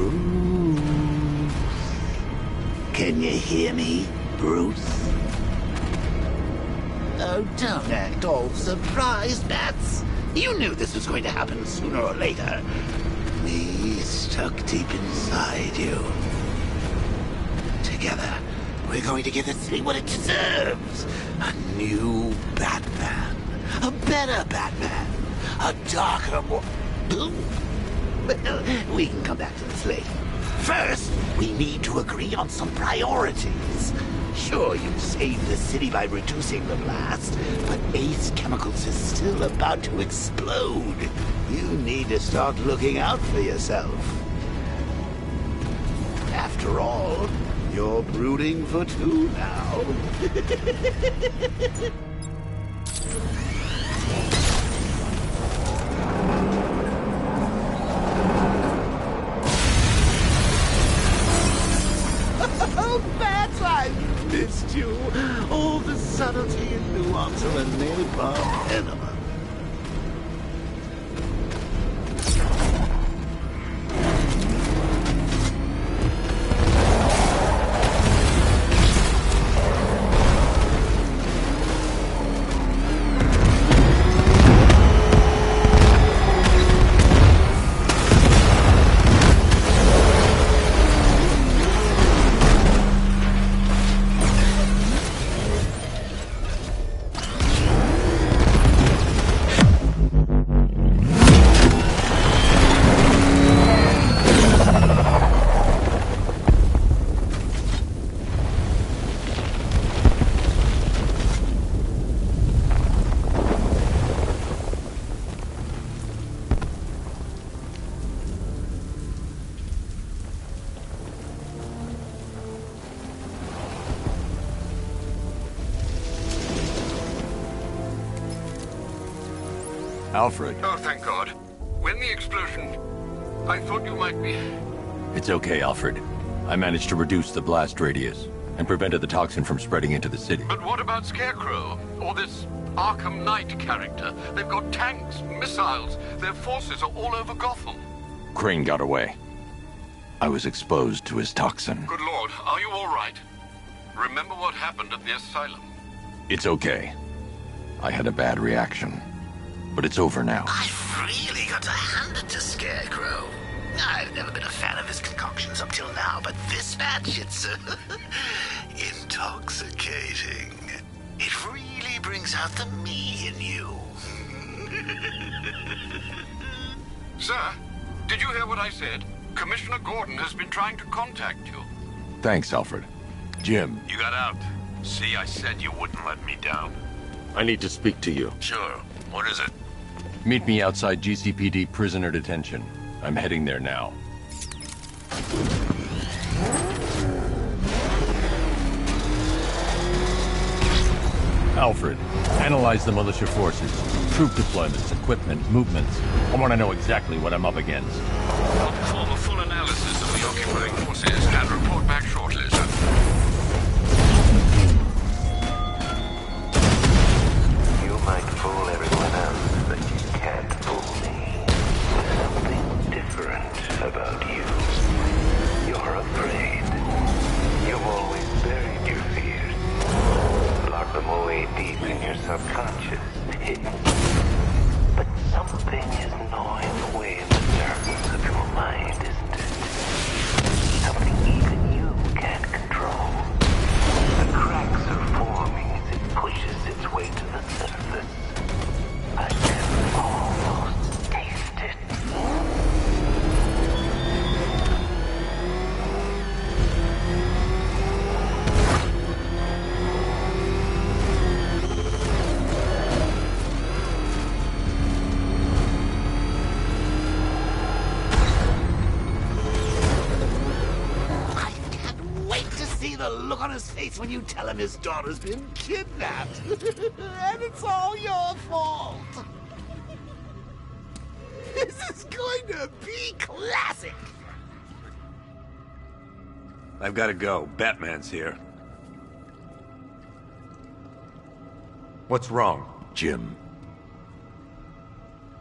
Bruce. Can you hear me, Bruce? Oh, don't act all surprised, Bats. You knew this was going to happen sooner or later. Me stuck deep inside you. Together, we're going to give the city what it deserves. A new Batman. A better Batman. A darker, more... Well, we can come back to this later. First, we need to agree on some priorities. Sure, you saved the city by reducing the blast, but Ace Chemicals is still about to explode. You need to start looking out for yourself. After all, you're brooding for two now. Oh, Bats, I missed you. All the subtlety and nuance of a napalm enema. Alfred. Oh, thank God. When the explosion... I thought you might be... It's okay, Alfred. I managed to reduce the blast radius and prevented the toxin from spreading into the city. But what about Scarecrow? Or this Arkham Knight character? They've got tanks, missiles. Their forces are all over Gotham. Crane got away. I was exposed to his toxin. Good Lord, are you all right? Remember what happened at the asylum? It's okay. I had a bad reaction. But it's over now. I've really got to hand it to Scarecrow. I've never been a fan of his concoctions up till now, but this match, it's intoxicating. It really brings out the me in you. Sir, did you hear what I said? Commissioner Gordon has been trying to contact you. Thanks, Alfred. Jim. You got out. See, I said you wouldn't let me down. I need to speak to you. Sure. What is it? Meet me outside GCPD prisoner detention. I'm heading there now. Alfred, analyze the militia forces, troop deployments, equipment, movements. I want to know exactly what I'm up against. I'll perform a full analysis of the occupying forces and report back shortly, sir. You might fool everyone else, but you can't fool me. There's something different about you. You're afraid. You've always buried your fears. Locked them away deep in your subconscious. But something is gnawing away in the darkness of your mind, isn't it? Something even you can't control. The cracks are forming as it pushes its way to the surface. I can almost taste it. The look on his face when you tell him his daughter's been kidnapped. And it's all your fault. This is going to be classic. I've got to go. Batman's here. What's wrong? Jim,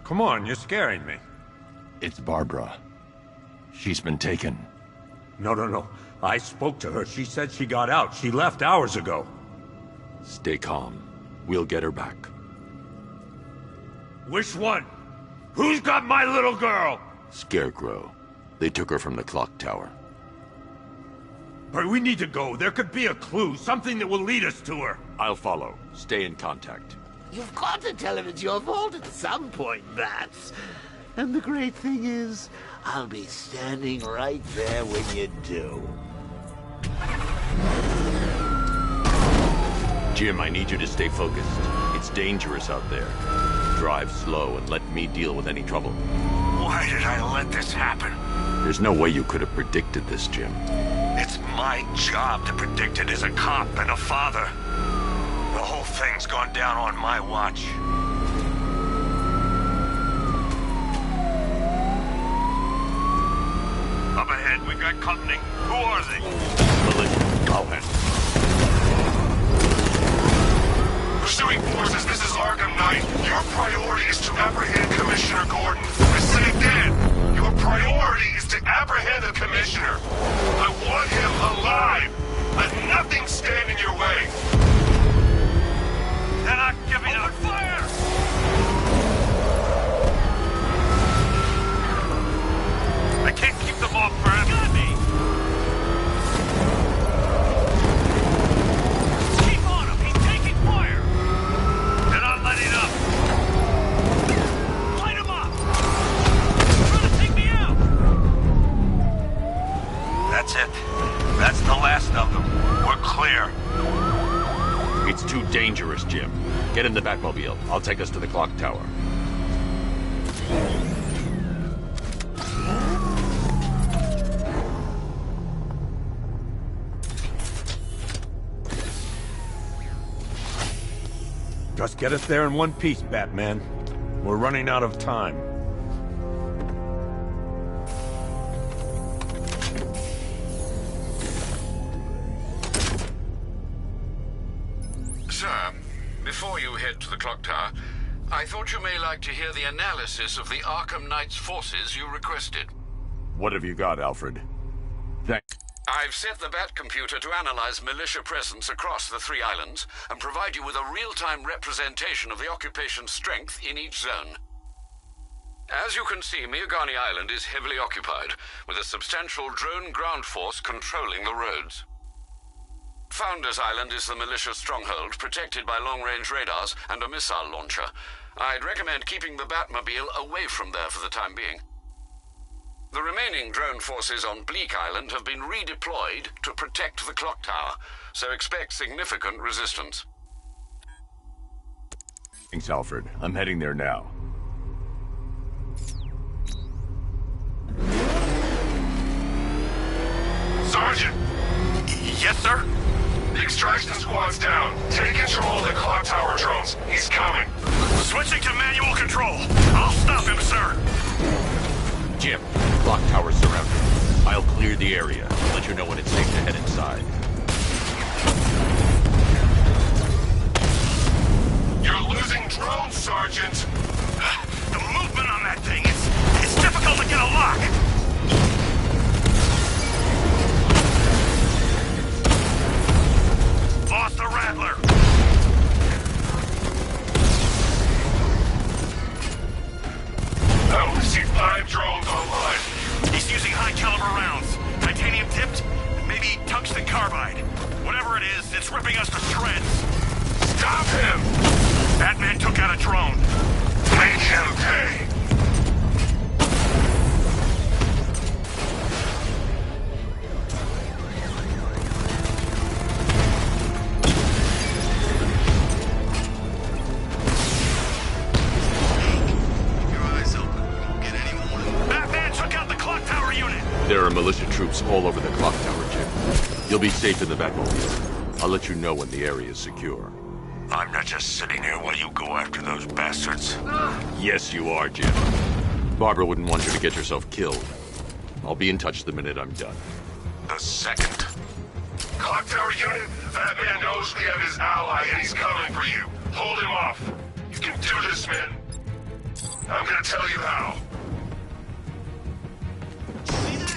Come on, you're scaring me. it's Barbara. She's been taken. No. I spoke to her. She said she got out. She left hours ago. Stay calm. We'll get her back. Which one? Who's got my little girl? Scarecrow. They took her from the clock tower. Hurry, we need to go. There could be a clue, something that will lead us to her. I'll follow. Stay in contact. You've got to tell him it's your fault at some point, Bats. And the great thing is, I'll be standing right there when you do. Jim, I need you to stay focused. It's dangerous out there. Drive slow and let me deal with any trouble. Why did I let this happen? There's no way you could have predicted this, Jim. It's my job to predict it as a cop and a father. The whole thing's gone down on my watch. Up ahead, we've got company. Who are they? Militia. I'll handle it. Pursuing forces, this is Arkham Knight. Your priority is to apprehend Commissioner Gordon. I say again, your priority is to apprehend the Commissioner. I want him alive. Let nothing stand in your way. They're not giving up. Fire! I can't keep them off forever. Got me! Keep on him! He's taking fire! They're not letting up. Light him up! He's trying to take me out! That's it. That's the last of them. We're clear. It's too dangerous, Jim. Get in the Batmobile. I'll take us to the clock tower. Just get us there in one piece, Batman. We're running out of time. Sir, before you head to the clock tower, I thought you may like to hear the analysis of the Arkham Knight's forces you requested. What have you got, Alfred? I've set the Bat computer to analyze militia presence across the 3 islands and provide you with a real-time representation of the occupation's strength in each zone. As you can see, Miagani Island is heavily occupied, with a substantial drone ground force controlling the roads. Founders Island is the militia stronghold, protected by long-range radars and a missile launcher. I'd recommend keeping the Batmobile away from there for the time being. The remaining drone forces on Bleak Island have been redeployed to protect the clock tower, so expect significant resistance. Thanks, Alfred. I'm heading there now. Sergeant! Yes, sir? The extraction squad's down. Take control of the clock tower drones. He's coming. Switching to manual control. I'll stop him, sir. Jim, clock tower's surrounded. I'll clear the area and let you know when it's safe to head inside. You're losing drones, Sergeant. The movement on that thing, it's difficult to get a lock. Lost the Rattler. I only see 5 drones online. He's using high-caliber rounds. Titanium tipped, maybe tungsten carbide. Whatever it is, it's ripping us to shreds. Stop him! Batman took out a drone. Make him pay! There are militia troops all over the clock tower, Jim. You'll be safe in the Batmobile. I'll let you know when the area is secure. I'm not just sitting here while you go after those bastards. Yes, you are, Jim. Barbara wouldn't want you to get yourself killed. I'll be in touch the minute I'm done. The second. Clock tower unit, that man knows we have his ally and he's coming for you. Hold him off. You can do this, man. I'm gonna tell you how. See that?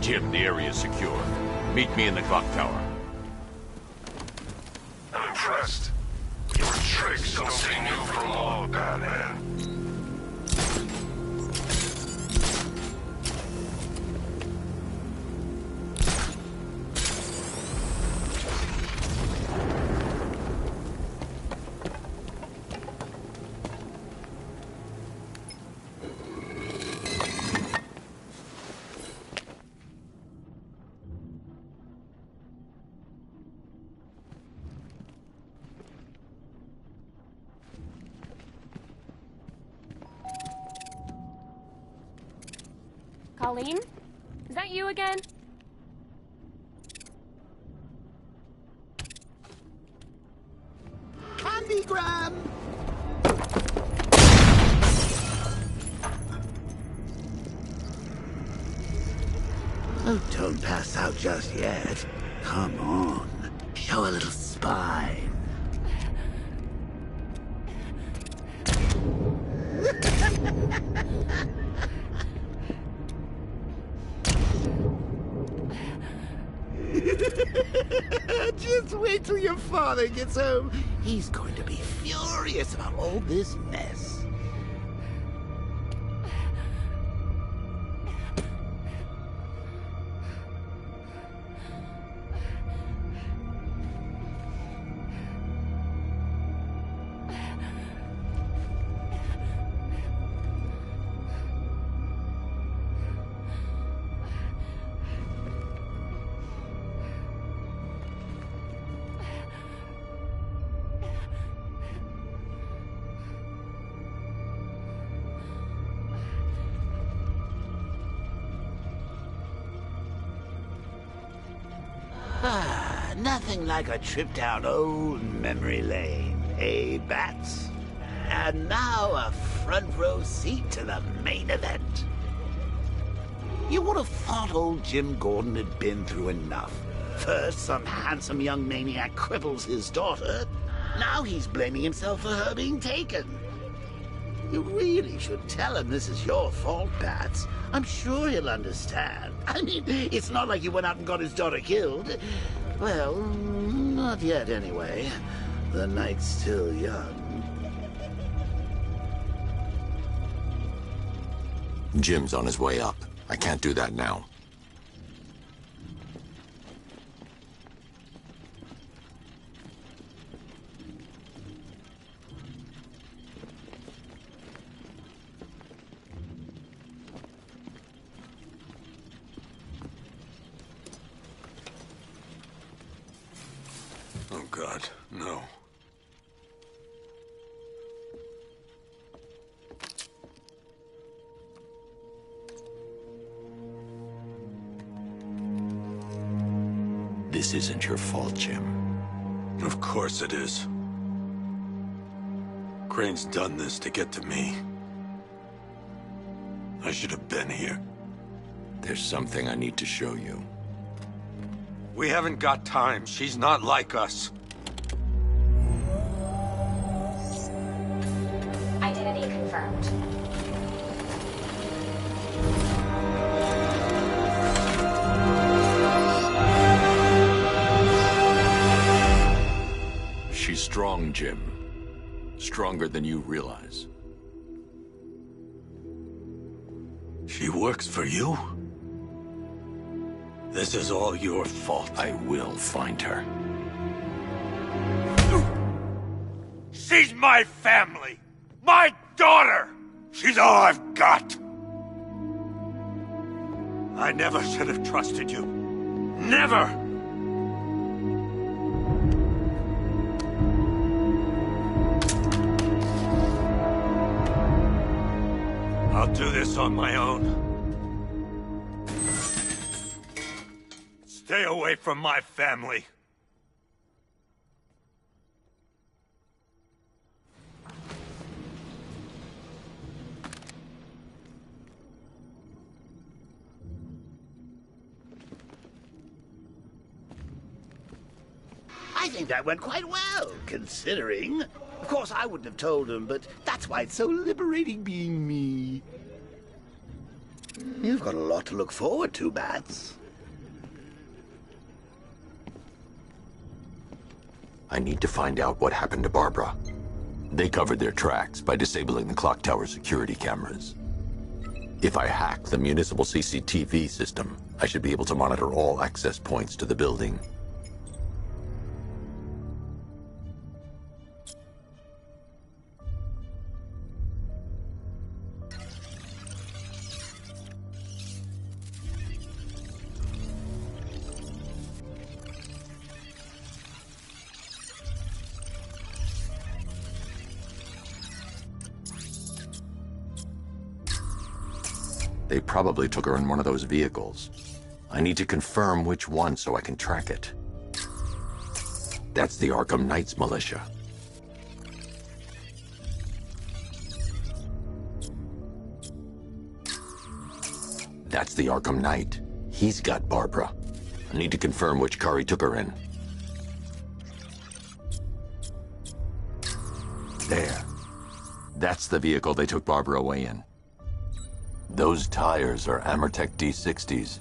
Jim, the area is secure. Meet me in the clock tower. I'm impressed. Your tricks don't seem new from all, Batman. Colleen? Is that you again? Candygram! Oh, don't pass out just yet. Come on. Show a little spine. Just wait till your father gets home. He's going to be furious about all this mess. Nothing like a trip down old memory lane, eh, Bats? And now a front row seat to the main event. You would have thought old Jim Gordon had been through enough. First, some handsome young maniac cripples his daughter. Now he's blaming himself for her being taken. You really should tell him this is your fault, Bats. I'm sure he'll understand. I mean, it's not like you went out and got his daughter killed. Well, not yet anyway. The night's still young. Jim's on his way up. I can't do that now. Oh, God, no. This isn't your fault, Jim. Of course it is. Crane's done this to get to me. I should have been here. There's something I need to show you. We haven't got time. She's not like us. Identity confirmed. She's strong, Jim. Stronger than you realize. She works for you? This is all your fault. I will find her. She's my family! My daughter! She's all I've got! I never should have trusted you. Never! I'll do this on my own. Stay away from my family. I think that went quite well, considering. Of course, I wouldn't have told him, but that's why it's so liberating being me. You've got a lot to look forward to, Bats. I need to find out what happened to Barbara. They covered their tracks by disabling the clock tower security cameras. If I hack the municipal CCTV system, I should be able to monitor all access points to the building. They probably took her in one of those vehicles. I need to confirm which one so I can track it. That's the Arkham Knight's militia. That's the Arkham Knight. He's got Barbara. I need to confirm which car he took her in. There. That's the vehicle they took Barbara away in. Those tires are Amertech D60s.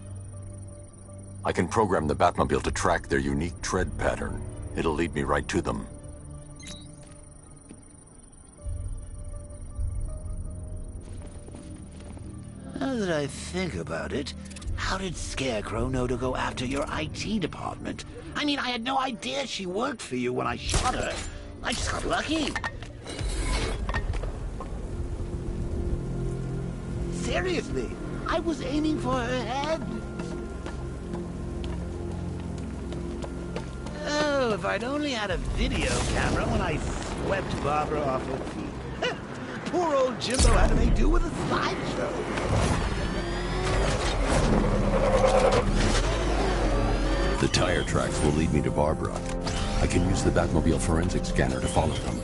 I can program the Batmobile to track their unique tread pattern. It'll lead me right to them. Now that I think about it, how did Scarecrow know to go after your IT department? I mean, I had no idea she worked for you when I shot her. I just got lucky. Seriously, I was aiming for her head. Oh, if I'd only had a video camera when I swept Barbara off her feet. Poor old Jimbo had to make do with a slideshow. The tire tracks will lead me to Barbara. I can use the Batmobile forensic scanner to follow them.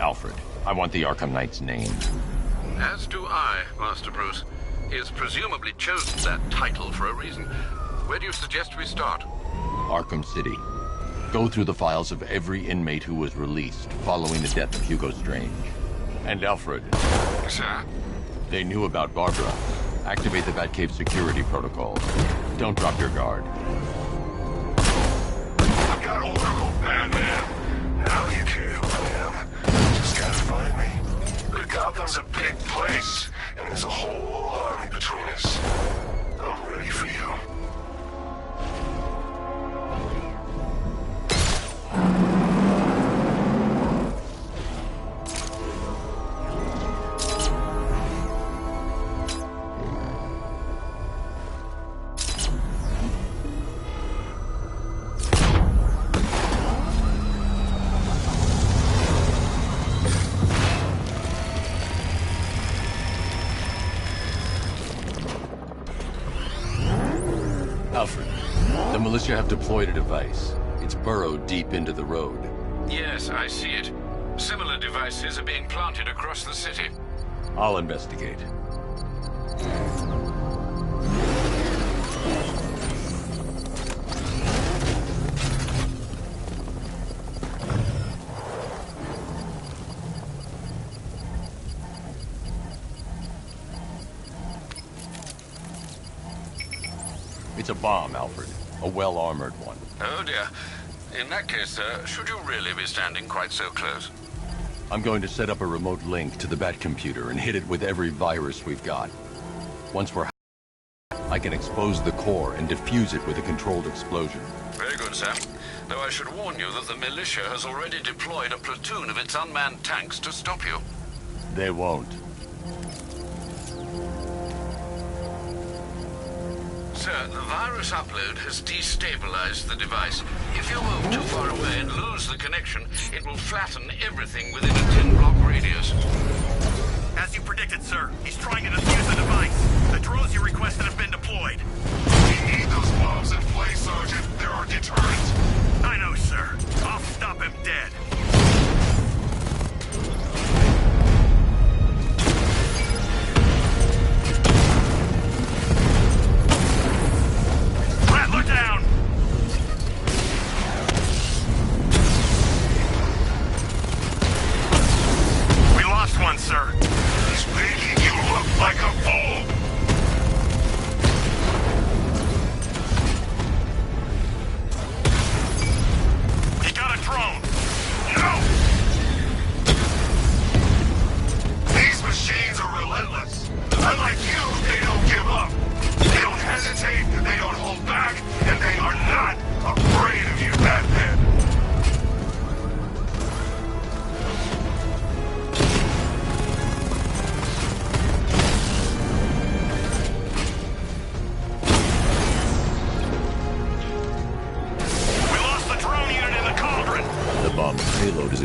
Alfred, I want the Arkham Knight's name. As do I, Master Bruce. He has presumably chosen that title for a reason. Where do you suggest we start? Arkham City. Go through the files of every inmate who was released following the death of Hugo Strange. And Alfred. Sir? They knew about Barbara. Activate the Batcave security protocols. Don't drop your guard. I've got Oracle, Batman. Now you care who I am. Just gotta find me. But Gotham's a big place, and there's a whole army between us. I'm ready for you. Alfred, the militia have deployed a device. It's burrowed deep into the road. Yes, I see it. Similar devices are being planted across the city. I'll investigate. It's a bomb, Alfred. A well-armored one. Oh dear. In that case, sir, should you really be standing quite so close? I'm going to set up a remote link to the Batcomputer and hit it with every virus we've got. Once we're I can expose the core and defuse it with a controlled explosion. Very good, sir. Though I should warn you that the militia has already deployed a platoon of its unmanned tanks to stop you. They won't. Sir, the virus upload has destabilized the device. If you move too far away and lose the connection, it will flatten everything within a 10-block radius. As you predicted, sir, he's trying to defuse the device. The drones you requested have been deployed. We need those bombs in place, Sergeant. They're our deterrent. I know, sir. I'll stop him dead. Rattler down! We lost one,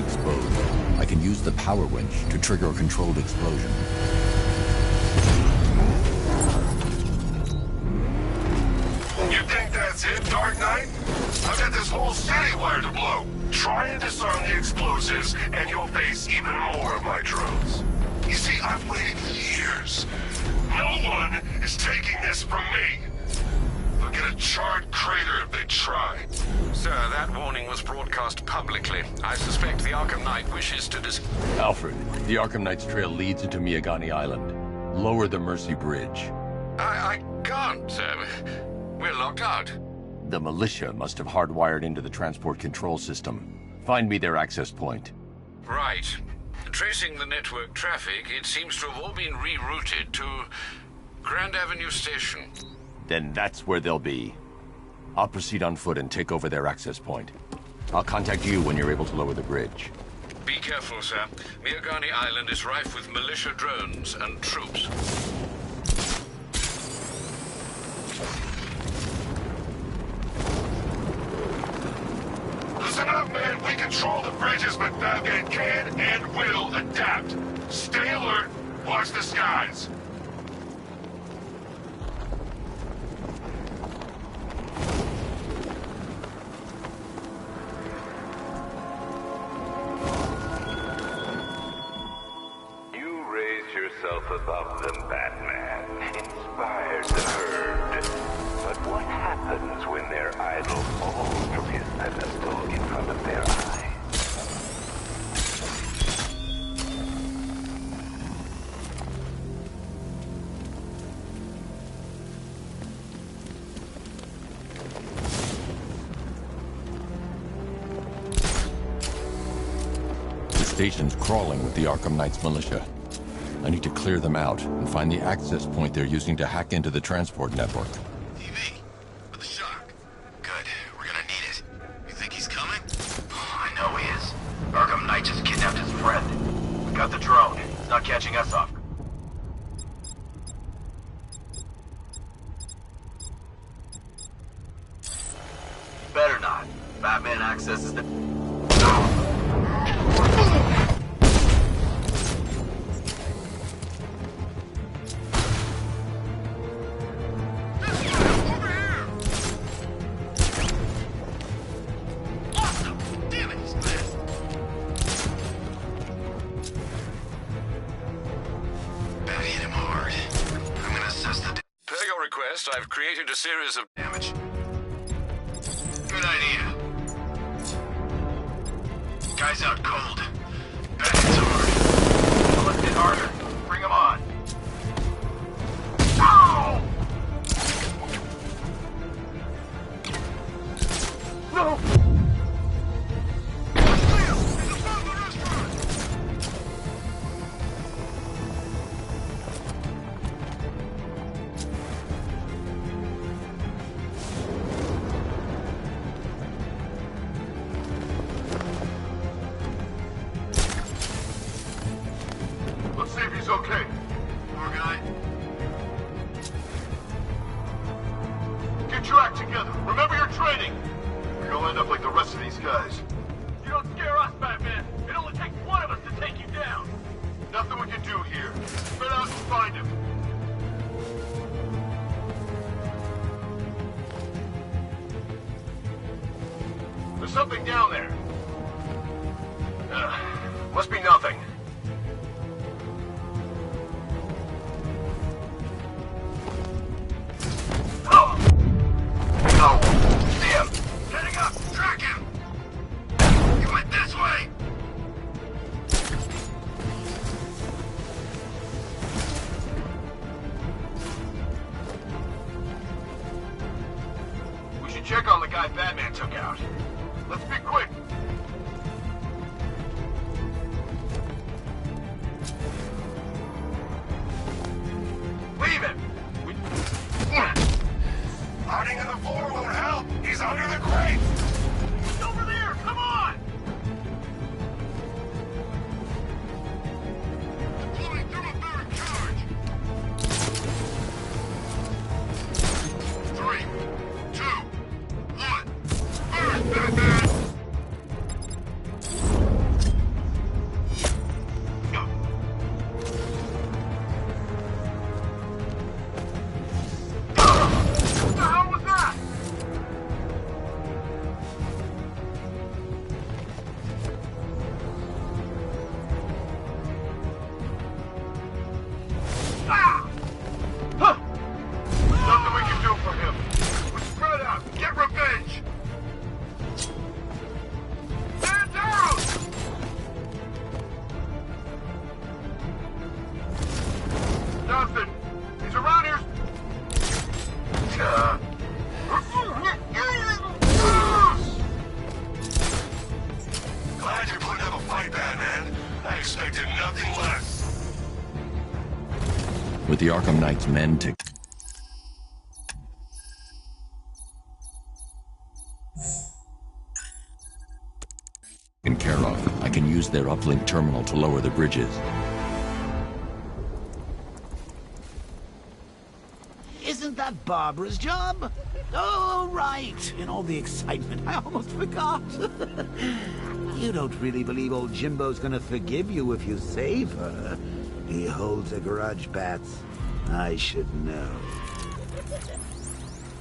exposed, I can use the power winch to trigger a controlled explosion. You think that's it, Dark Knight? I've got this whole city wired to blow. Try and disarm the explosives, and you'll face even more of my drones. You see, I've waited years. No one is taking this from me. They'll get a charred crater if they try. Sir, that warning was broadcast publicly. I suspect the Arkham Knight wishes to Alfred, the Arkham Knight's trail leads into Miyagani Island. Lower the Mercy Bridge. I can't, sir. We're locked out. The militia must have hardwired into the transport control system. Find me their access point. Right. Tracing the network traffic, it seems to have all been rerouted to Grand Avenue Station. Then that's where they'll be. I'll proceed on foot and take over their access point. I'll contact you when you're able to lower the bridge. Be careful, sir. Miyagani Island is rife with militia drones and troops. Listen up, man. We control the bridges, but Batman can and will adapt. Stay alert. Watch the skies. You raise yourself above them, Batman. Inspired the herd. But what happens when their idol falls from his pedestal in front of their eyes? The station's crawling with the Arkham Knight's militia. I need to clear them out and find the access point they're using to hack into the transport network. TV, for the shock. Good, we're gonna need it. You think he's coming? I know he is. Arkham Knight just kidnapped his friend. We got the drone. It's not catching us off. Better not. Batman accesses the... I've created a series of damage. Good idea. Guy's out cold. Batman's hard. Well, let's hit harder. Bring him on. Ow! No! Something down there. Must be nothing. Oh! Oh! See him! Heading up! Track him! He went this way! We should check on the guy Batman took out. Let's be quick! Leave him! Hiding in the floor won't help! He's under the crate! He's over there! Come on! Deploying thermobaric charge! 3, 2, 1. First, Batman! With the Arkham Knight's men taken care of, I can use their uplink terminal to lower the bridges. Isn't that Barbara's job? Oh, right. In all the excitement, I almost forgot. You don't really believe old Jimbo's gonna forgive you if you save her. He holds a grudge, Bats. I should know.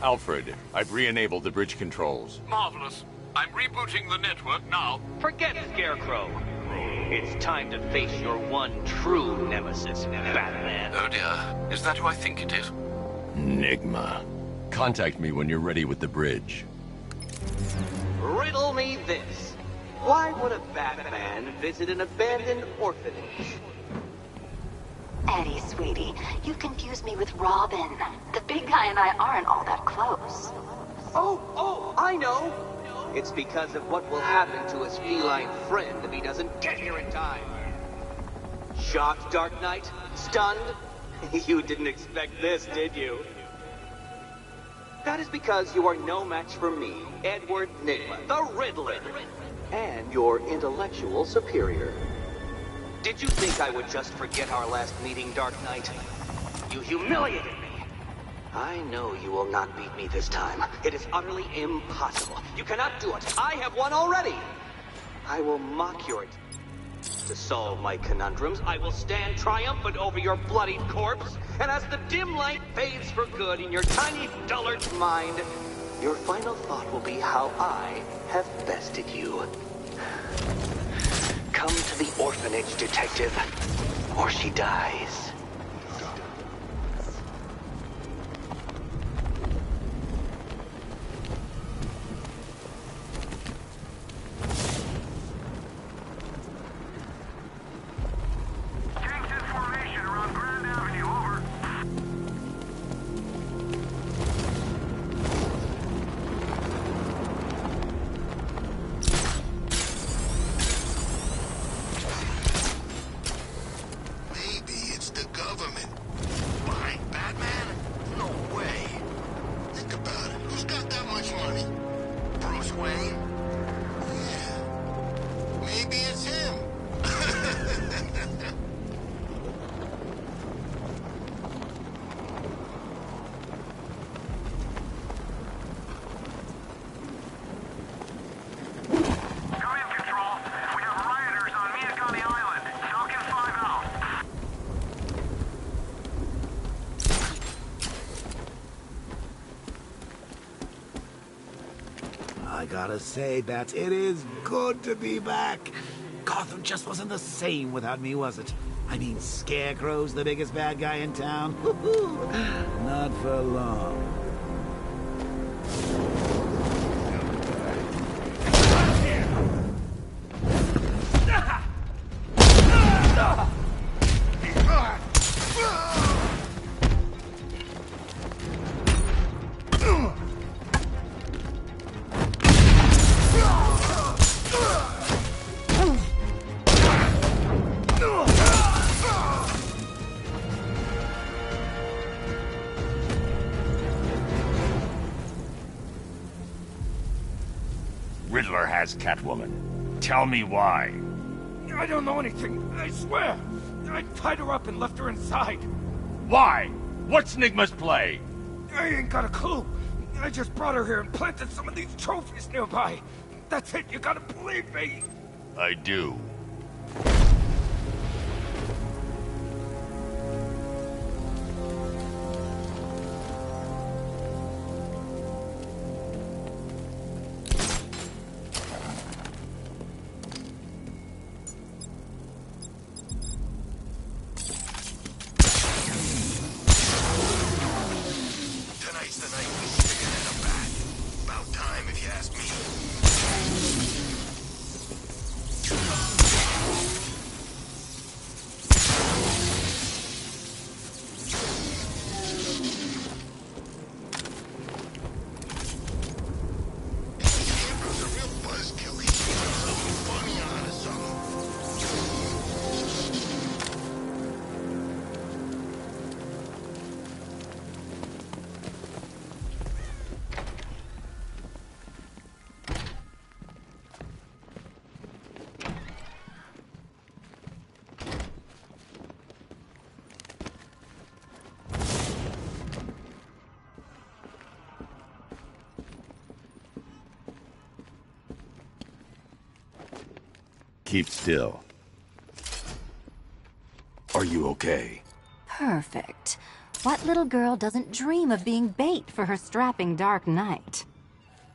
Alfred, I've re-enabled the bridge controls. Marvelous. I'm rebooting the network now. Forget Scarecrow. It's time to face your one true nemesis, Batman. Oh dear. Is that who I think it is? Enigma. Contact me when you're ready with the bridge. Riddle me this. Why would a Batman visit an abandoned orphanage? Eddie, sweetie, you confused me with Robin. The big guy and I aren't all that close. Oh, I know. It's because of what will happen to his feline friend if he doesn't get here in time. Shocked, Dark Knight? Stunned? You didn't expect this, did you? That is because you are no match for me, Edward Nygma, the Riddler, and your intellectual superior. Did you think I would just forget our last meeting, Dark Knight? You humiliated me. I know you will not beat me this time. It is utterly impossible. You cannot do it. I have won already. I will mock your... To solve my conundrums, I will stand triumphant over your bloodied corpse, and as the dim light fades for good in your tiny dullard's mind, your final thought will be how I have bested you. Come to the orphanage, detective, or she dies. I gotta say, Bats, it is good to be back. Gotham just wasn't the same without me, was it? I mean, Scarecrow's the biggest bad guy in town. Not for long. Riddler has Catwoman. Tell me why. I don't know anything, I swear. I tied her up and left her inside. Why? What's Nygma's play? I ain't got a clue. I just brought her here and planted some of these trophies nearby. That's it, you gotta believe me. I do. keep still. Are you okay? Perfect. What little girl doesn't dream of being bait for her strapping Dark Knight?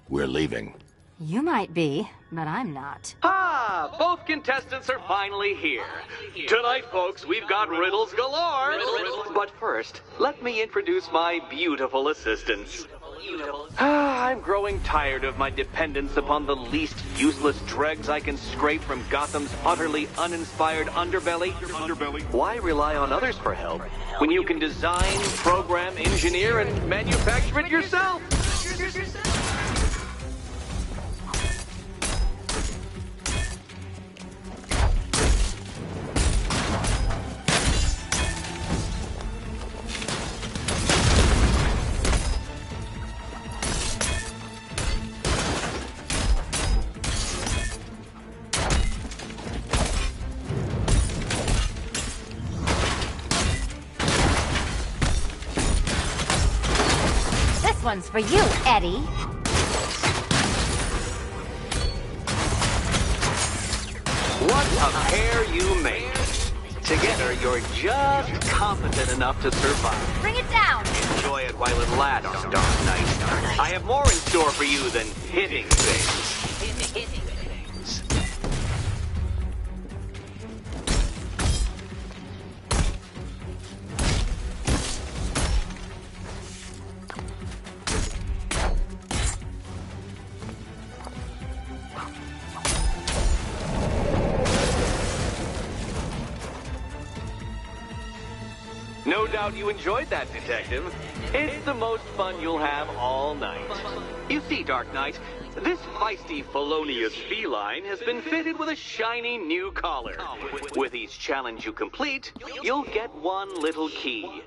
We're leaving. You might be, but I'm not. Ah, both contestants are finally here. Tonight, folks, we've got riddles galore. But first, let me introduce my beautiful assistants. I'm growing tired of my dependence upon the least useless dregs I can scrape from Gotham's utterly uninspired underbelly. Why rely on others for help when you can design, program, engineer, and manufacture it yourself? This one's for you, Eddie. What a pair you make. Together, you're just competent enough to survive. Bring it down! Enjoy it while it lasts, Dark Knight. I have more in store for you than hitting things. No doubt you enjoyed that, Detective. It's the most fun you'll have all night. You see, Dark Knight, this feisty, felonious feline has been fitted with a shiny new collar. With each challenge you complete, you'll get one little key.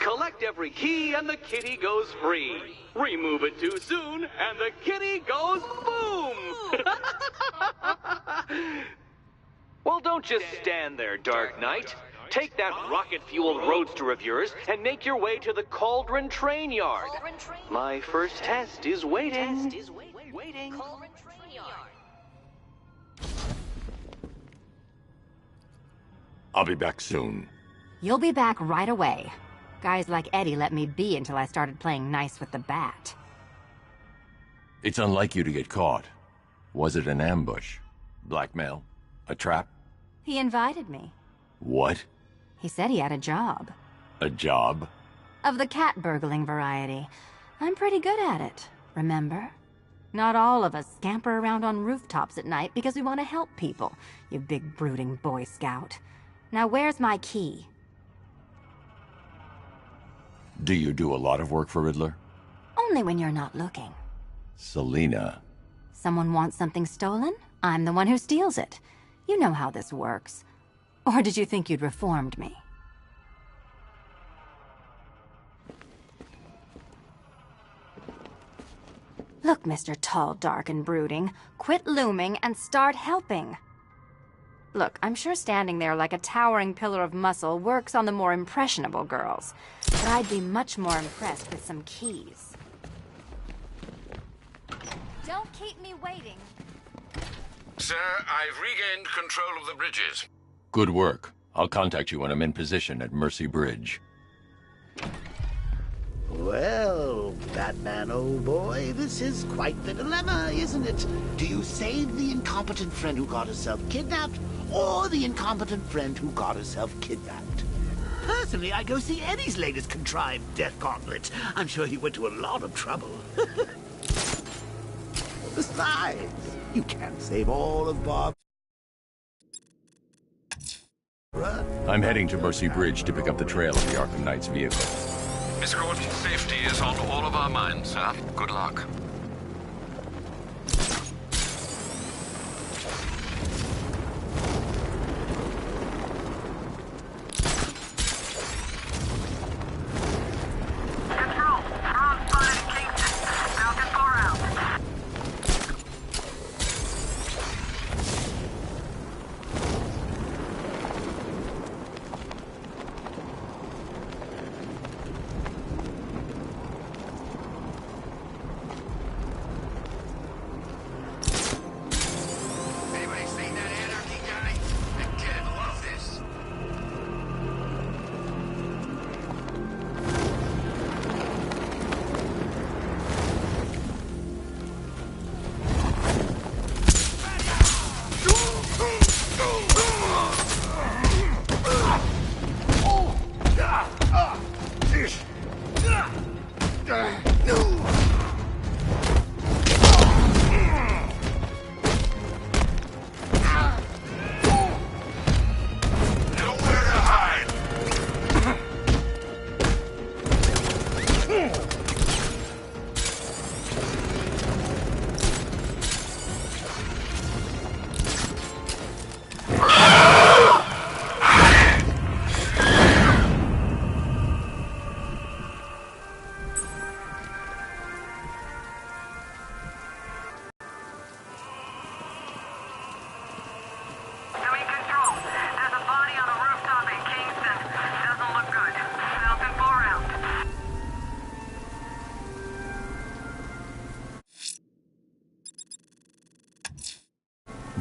Collect every key and the kitty goes free. Remove it too soon and the kitty goes boom! Well, don't just stand there, Dark Knight. Take that rocket-fueled roadster of yours and make your way to the Cauldron Train Yard. My first test is waiting. I'll be back soon. You'll be back right away. Guys like Eddie let me be until I started playing nice with the bat. It's unlike you to get caught. Was it an ambush? Blackmail? A trap? He invited me. What? He said he had a job. A job? Of the cat burgling variety. I'm pretty good at it, remember? Not all of us scamper around on rooftops at night because we want to help people, you big brooding Boy Scout. Now where's my key? Do you do a lot of work for Riddler? Only when you're not looking. Selina. Someone wants something stolen? I'm the one who steals it. You know how this works. Or did you think you'd reformed me? Look, Mr. Tall, Dark, and Brooding, quit looming and start helping. Look, I'm sure standing there like a towering pillar of muscle works on the more impressionable girls, but I'd be much more impressed with some keys. Don't keep me waiting. Sir, I've regained control of the bridges. Good work. I'll contact you when I'm in position at Mercy Bridge. Well, Batman, old boy, this is quite the dilemma, isn't it? Do you save the incompetent friend who got herself kidnapped, or the incompetent friend who got herself kidnapped? Personally, I go see Eddie's latest contrived death gauntlet. I'm sure he went to a lot of trouble. Besides, you can't save all of Bob. I'm heading to Mercy Bridge to pick up the trail of the Arkham Knight's vehicle. Miss Gordon's safety is on all of our minds, sir. Good luck.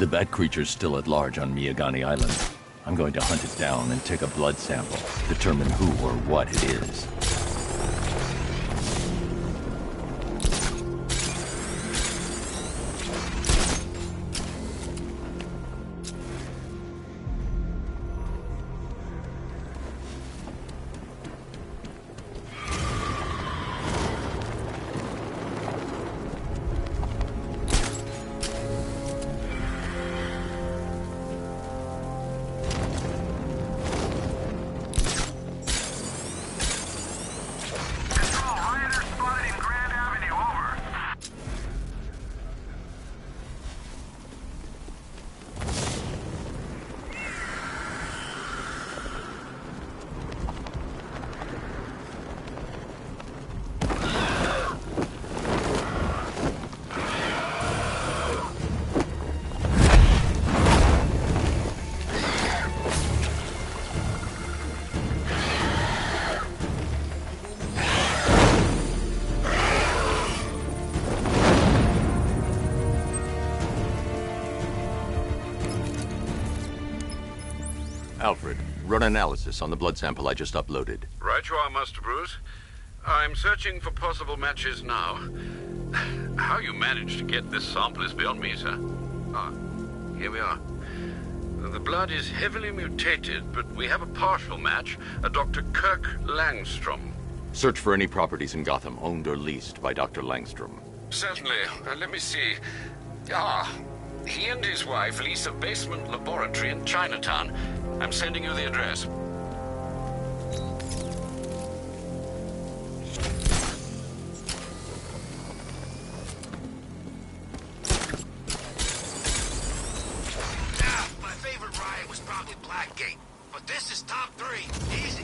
The bat creature's still at large on Miyagani Island. I'm going to hunt it down and take a blood sample, determine who or what it is. Alfred, run analysis on the blood sample I just uploaded. Right you are, Master Bruce. I'm searching for possible matches now. How you managed to get this sample is beyond me, sir. Ah, here we are. The blood is heavily mutated, but we have a partial match, a Dr. Kirk Langstrom. Search for any properties in Gotham owned or leased by Dr. Langstrom. Certainly. Let me see. Ah, he and his wife lease a basement laboratory in Chinatown. I'm sending you the address. My favorite riot was probably Blackgate, but this is top 3. Easy.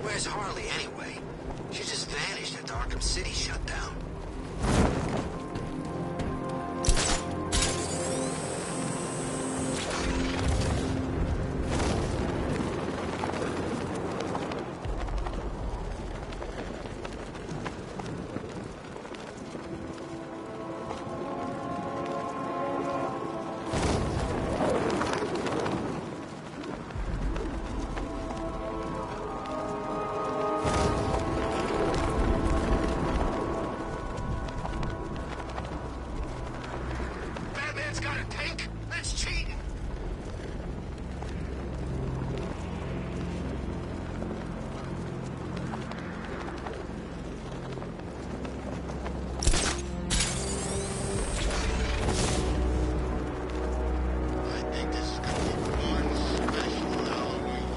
Where's Harley anyway? She just vanished after Arkham City shut down. Batman's got a tank? That's cheating. I think this is gonna be one special Halloween.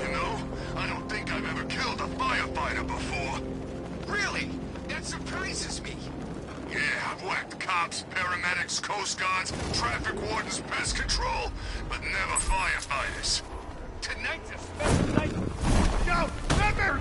You know, I don't think I've ever killed a firefighter before. Really? That surprises me. Yeah, I've whacked cops, paramedics, coast guards, traffic wardens, pest control, but never firefighters. Tonight's a special night. Go, Pepper!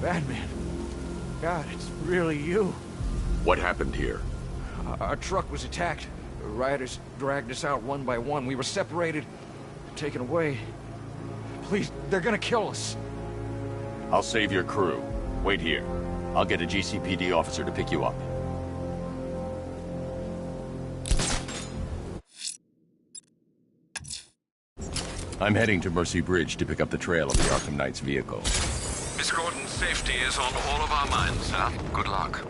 Batman. God, it's really you. What happened here? Our truck was attacked. Rioters dragged us out one by one. We were separated, taken away. Please, they're gonna kill us. I'll save your crew. Wait here. I'll get a GCPD officer to pick you up. I'm heading to Mercy Bridge to pick up the trail of the Arkham Knight's vehicle. Miss Gordon's safety is on all of our minds, sir. Good luck.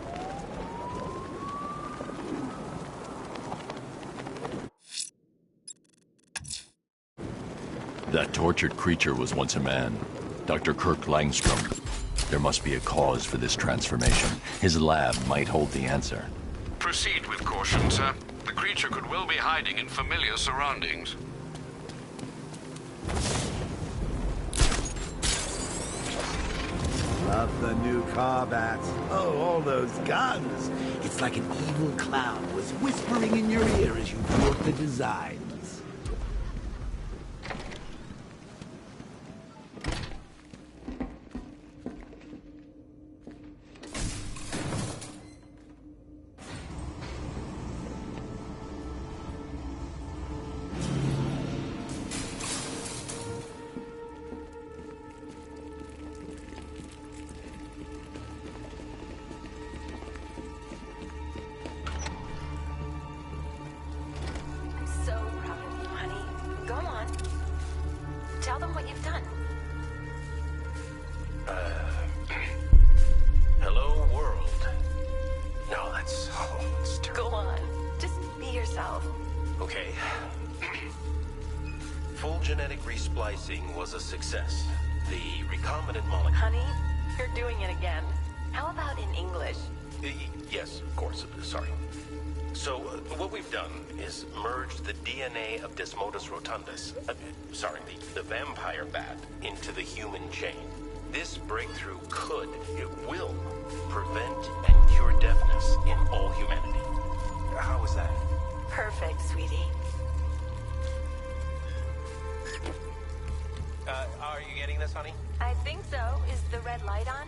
That tortured creature was once a man. Dr. Kirk Langstrom. There must be a cause for this transformation. His lab might hold the answer. Proceed with caution, sir. The creature could well be hiding in familiar surroundings. Love the new car bats. Oh, all those guns. It's like an evil clown was whispering in your ear as you bought the designs. Tell them what you've done. Hello, world. No, that's Go on. Just be yourself. okay. Full genetic resplicing was a success. The recombinant molecule... Honey, you're doing it again. How about in English? Yes, of course. Sorry. So, what we've done is merged the DNA of Desmodus rotundus, the vampire bat, into the human chain. This breakthrough it will, prevent and cure deafness in all humanity. How was that? Perfect, sweetie. Are you getting this, honey? I think so. Is the red light on?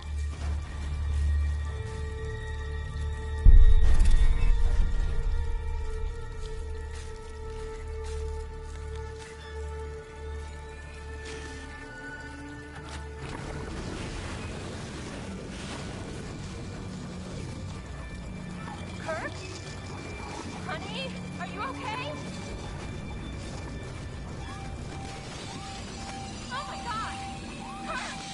Kirk? Honey, are you okay? Oh my God! Kirk!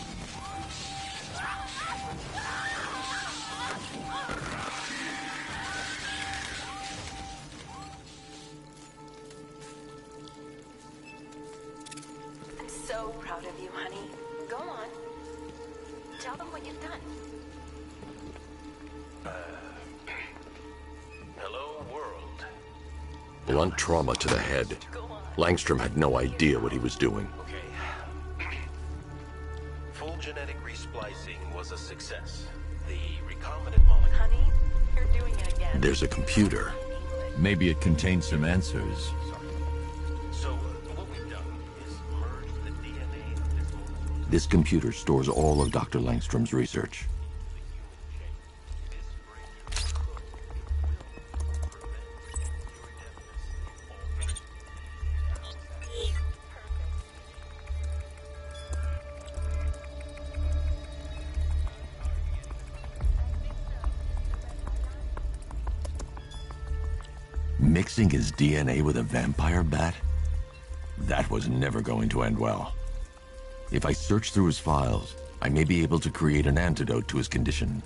I'm so proud of you, honey. Go on. Tell them what you've done. Hello, world. Blunt trauma to the head. Langstrom had no idea what he was doing. Okay. Full genetic resplicing was a success. The recombinant molecule... Honey, you're doing it again. There's a computer. Maybe it contains some answers. So, what we've done is merge the DNA of this... This computer stores all of Dr. Langstrom's research. Mixing his DNA with a vampire bat? That was never going to end well. If I search through his files, I may be able to create an antidote to his condition.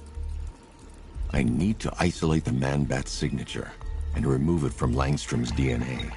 I need to isolate the man-bat's signature and remove it from Langstrom's DNA.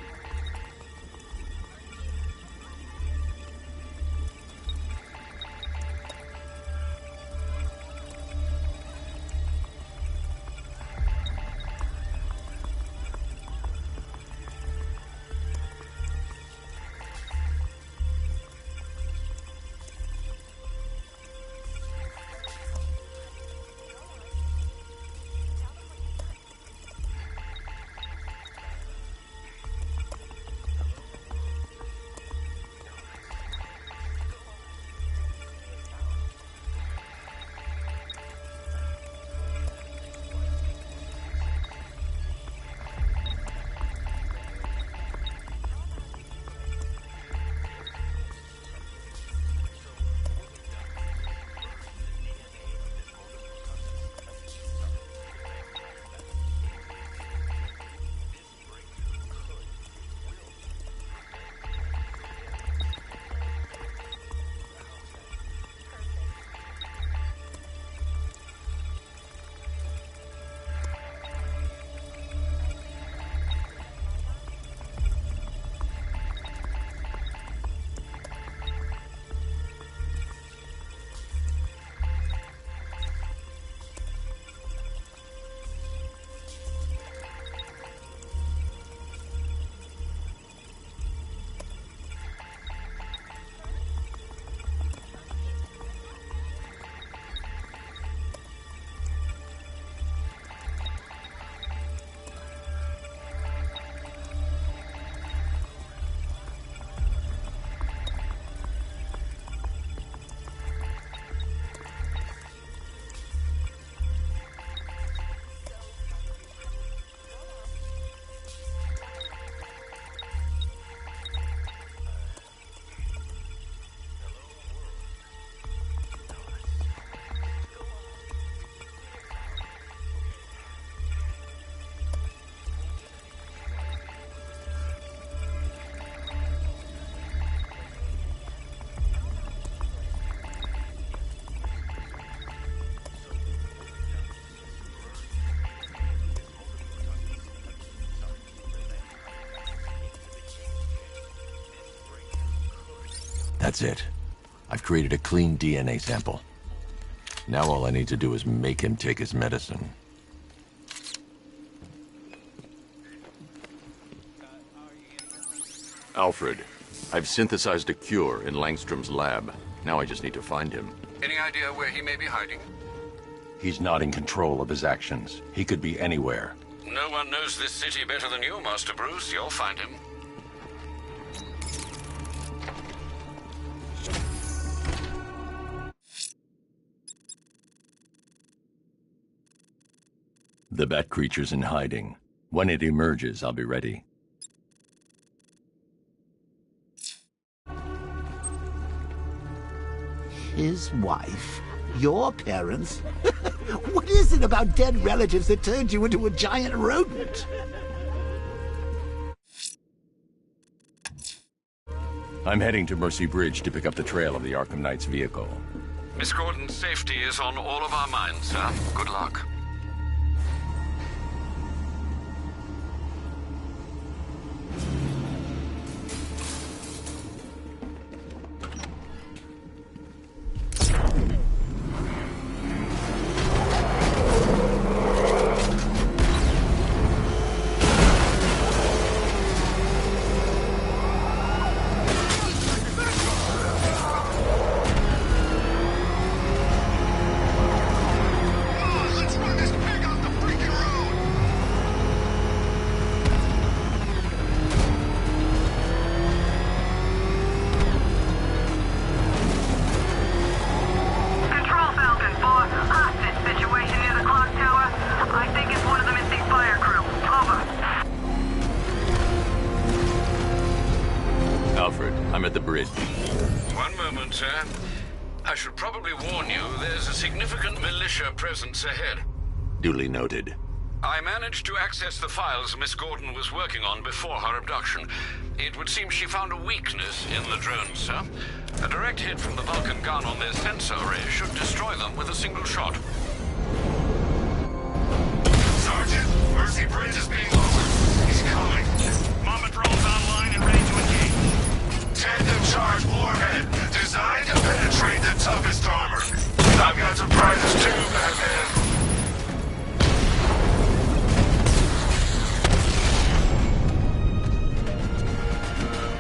That's it. I've created a clean DNA sample. Now all I need to do is make him take his medicine. Alfred, I've synthesized a cure in Langstrom's lab. Now I just need to find him. Any idea where he may be hiding? He's not in control of his actions. He could be anywhere. No one knows this city better than you, Master Bruce. You'll find him. The bat creature's in hiding. When it emerges, I'll be ready. His wife? Your parents? What is it about dead relatives that turned you into a giant rodent? I'm heading to Mercy Bridge to pick up the trail of the Arkham Knight's vehicle. Miss Gordon's safety is on all of our minds, sir. Good luck. I'm at the bridge. One moment, sir. I should probably warn you, there's a significant militia presence ahead. Duly noted. I managed to access the files Miss Gordon was working on before her abduction. It would seem she found a weakness in the drones, sir. A direct hit from the Vulcan gun on their sensor array should destroy them with a single shot. Sergeant, Mercy Bridge is being lowered. He's coming. Mama drone's online and ready to engage. Tandem charge warhead, designed to penetrate the toughest armor. I've got surprises too, Batman.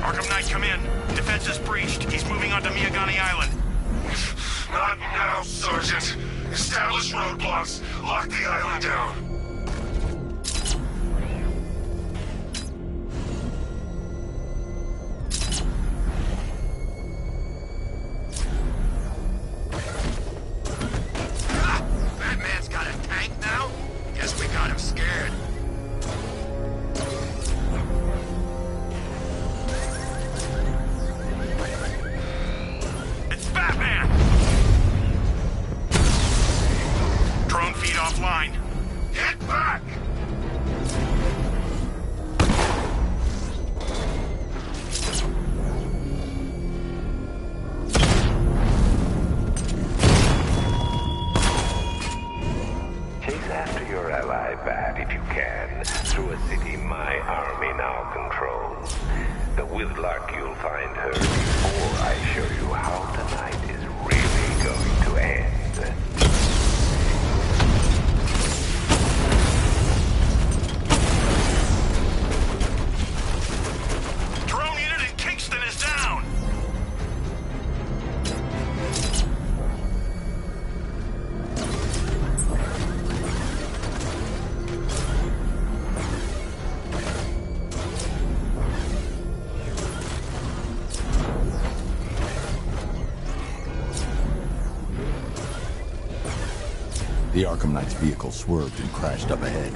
Arkham Knight, come in. Defense is breached. He's moving onto Miyagani Island. Not now, Sergeant. Establish roadblocks. Lock the island down. Batman's got a tank now? Guess we got him scared. It's Batman! Drone feed offline. Get back! Chase after your ally, Bat, if you can, through a city my army now controls. The Whitlock you'll find her before I show you how tonight is really going to end. Drone unit in Kingston is down! The Arkham Knight's vehicle swerved and crashed up ahead.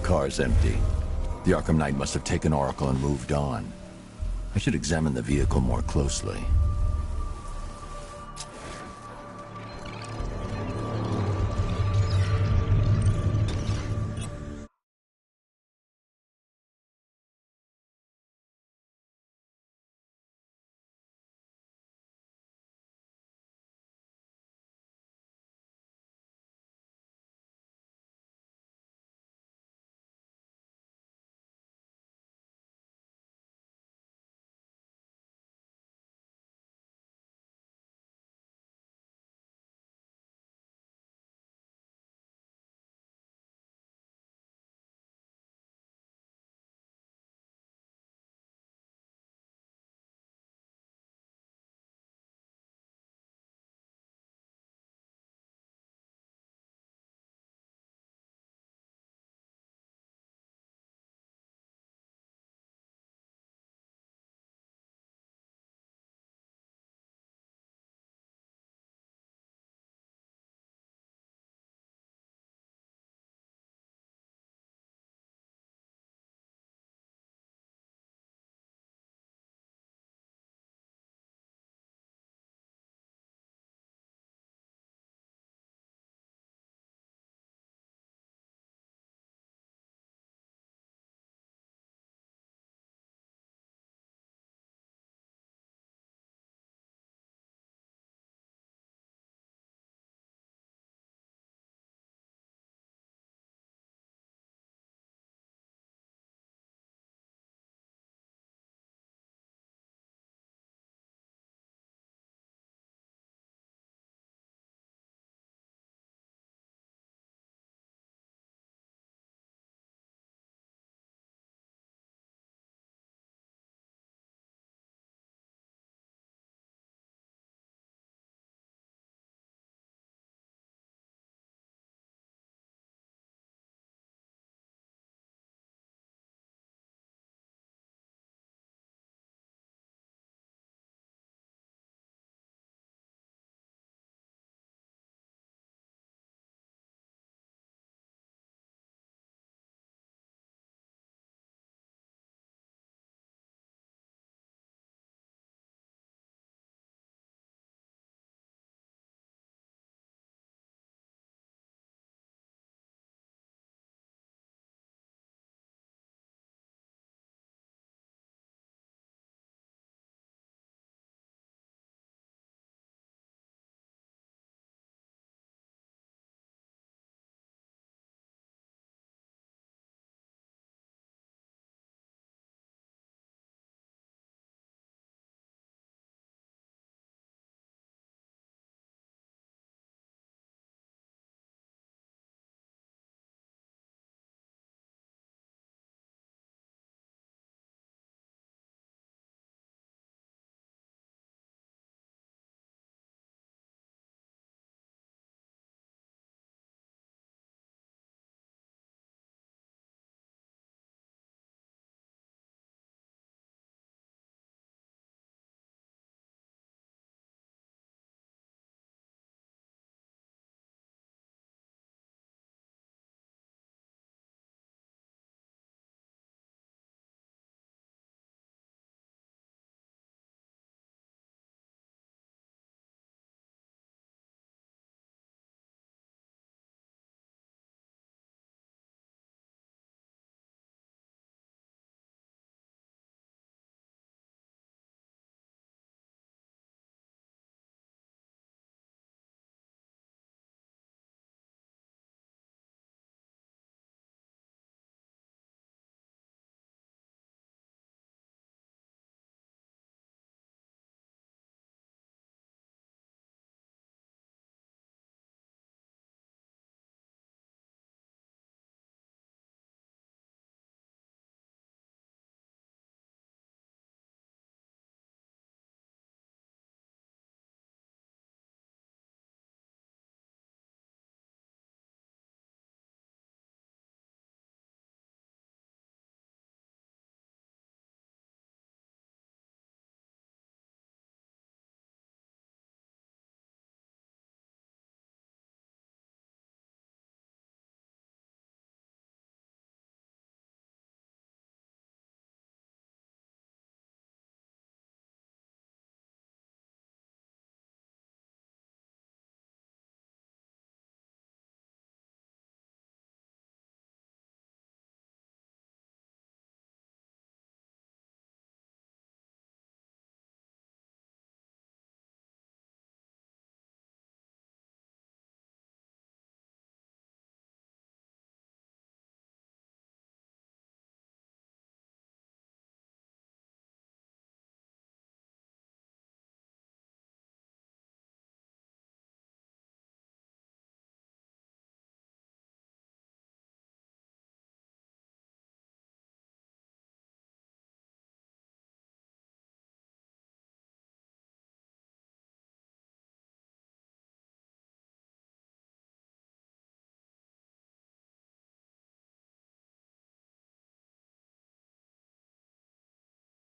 car's empty. The Arkham Knight must have taken Oracle and moved on. I should examine the vehicle more closely.